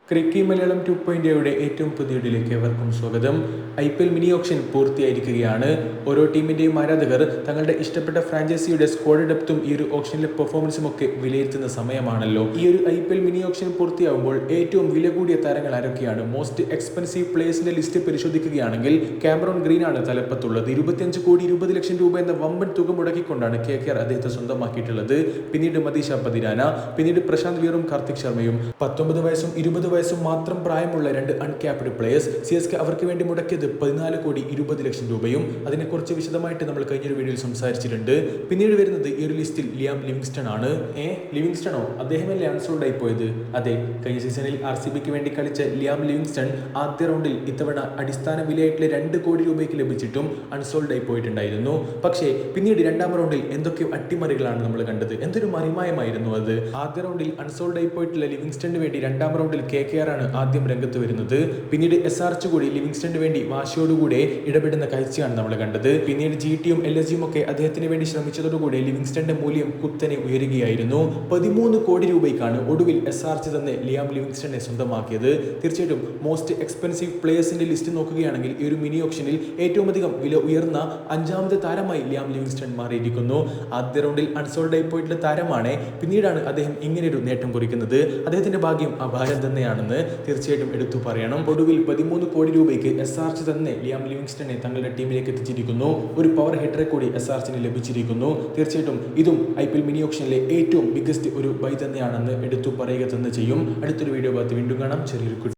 ക്രിക്കി മലയാളം 2.0യുടെ ഏറ്റവും പുതിയ വീഡിയോയിലേക്ക് ഏവർക്കും സ്വാഗതം. IPL മിനി ഓപ്ഷൻ പൂർത്തിയായിരിക്കുകയാണ്. ഓരോ ടീമിന്റെയും ആരാധകർ തങ്ങളുടെ ഇഷ്ടപ്പെട്ട ഫ്രാഞ്ചൈസിയുടെ സ്ക്വാഡ് ഡെപ്തും ഈ ഒരു ഓപ്ഷനിലെ പെർഫോമൻസും ഒക്കെ വിലയിരുത്തുന്ന സമയമാണല്ലോ. ഈ ഒരു IPL മിനി ഓപ്ഷൻ പൂർത്തിയാകുമ്പോൾ ഏറ്റവും വില കൂടിയ താരങ്ങൾ ആരൊക്കെയാണ്? മോസ്റ്റ് എക്സ്പെൻസീവ് പ്ലേയേഴ്സിന്റെ ലിസ്റ്റ് പരിശോധിക്കുകയാണെങ്കിൽ കാമറോൺ ഗ്രീൻ ആണ് തലപ്പത്തുള്ളത്. 25 കോടി 20 ലക്ഷം രൂപ എന്ന വമ്പൻ തുക മുടക്കിക്കൊണ്ടാണ് KKR അദ്ദേഹത്തെ സ്വന്തമാക്കിയിട്ടുള്ളത്. പിന്നീട് മദീഷ പതിരാന, പിന്നീട് പ്രശാന്ത് വീറും കാർത്തിക് ശർമ്മയും. 19 വയസ്സും 20 വയസ്സും മാത്രം പ്രായമുള്ള രണ്ട് അൺക്യാപ്ഡ് പ്ലേയേഴ്സ്. CSK അവർക്ക് വേണ്ടി മുടക്കിയത് 14 കോടി 20 ലക്ഷം രൂപയും. അതിനെക്കുറിച്ച് വിശദമായിട്ട് നമ്മൾ കഴിഞ്ഞൊരു വീഡിയോയിൽ സംസാരിച്ചിട്ടുണ്ട്. പിന്നീട് വരുന്നത് ഈ ഒരു ലിസ്റ്റിൽ ലിയാം ലിവിങ്സ്റ്റൺ ആണ്. ലിവിങ്സ്റ്റണോ? അദ്ദേഹമല്ലേ അൺസോൾഡ് ആയി പോയത്? അതെ, കഴിഞ്ഞ സീസണിൽ RCBക്ക് വേണ്ടി കളിച്ച ലിയാം ലിവിങ്സ്റ്റൺ ആദ്യ റൗണ്ടിൽ ഇത്തവണ അടിസ്ഥാന വിലയായിട്ടുള്ള 2 കോടി രൂപയ്ക്ക് ലഭിച്ചിട്ടും അൺസോൾഡ് ആയി പോയിട്ടുണ്ടായിരുന്നു. പക്ഷേ പിന്നീട് രണ്ടാം റൗണ്ടിൽ എന്തൊക്കെ അട്ടിമറികളാണ് നമ്മൾ കണ്ടത്. എന്തൊരു മറിമായമായിരുന്നു അത്. ആദ്യ റൗണ്ടിൽ അൺസോൾഡ് ആയി പോയിട്ടുള്ള ലിവിങ്സ്റ്റണിന് വേണ്ടി രണ്ടാം റൗണ്ടിൽ KKR ആണ് ആദ്യം രംഗത്ത് വരുന്നത്. പിന്നീട് SRH കൂടി ലിവിങ്സ്റ്റണിന് വേണ്ടി വാശിയോടുകൂടെ ഇടപെടുന്ന കാഴ്ചയാണ് നമ്മൾ കണ്ടത്. പിന്നീട് GTയും LSGയും ഒക്കെ അദ്ദേഹത്തിന് വേണ്ടി ശ്രമിച്ചതോടുകൂടി ലിവിങ്സ്റ്റണിന്റെ മൂല്യം കുത്തനെ ഉയരുകയായിരുന്നു. 13 കോടി രൂപയ്ക്കാണ് ഒടുവിൽ SRH തന്നെ ലിയാം ലിവിങ്സ്റ്റണിനെ സ്വന്തമാക്കിയത്. തീർച്ചയായിട്ടും മോസ്റ്റ് എക്സ്പെൻസീവ് പ്ലേയേഴ്സിന്റെ ലിസ്റ്റ് നോക്കുകയാണെങ്കിൽ ഈ ഒരു മിനി ഓപ്ഷനിൽ ഏറ്റവും അധികം വില ഉയർന്ന 5ാമത്തെ താരമായി ലിയാം ലിവിങ്സ്റ്റൺ മാറിയിരിക്കുന്നു. ആദ്യ റൗണ്ടിൽ അൺസോൾഡ് ആയി പോയിട്ടുള്ള താരമാണ്. പിന്നീടാണ് അദ്ദേഹം ഇങ്ങനെയൊരു നേട്ടം കുറിക്കുന്നത്. അദ്ദേഹത്തിന്റെ ഭാഗ്യം അപാരം തന്നെയാണെന്ന് തീർച്ചയായിട്ടും എടുത്തു പറയണം. ഒടുവിൽ 13 കോടി രൂപയ്ക്ക് SRH തന്നെ ലിയാം ലിവിങ്സ്റ്റണിനെ തങ്ങളുടെ ടീമിലേക്ക് എത്തിച്ചിരിക്കുന്നു. ഒരു പവർ ഹിറ്ററെ കൂടി SRHന് ലഭിച്ചിരിക്കുന്നു. തീർച്ചയായിട്ടും ഇതും IPL മിനി ഓപ്ഷനിലെ ഏറ്റവും ബിഗ്ഗസ്റ്റ് ഒരു ബൈ തന്നെയാണെന്ന് എടുത്തു പറയുക തന്നെ ചെയ്യും. അടുത്തൊരു വീഡിയോ ഭാഗത്ത് വീണ്ടും കാണാം. ചെറിയൊരു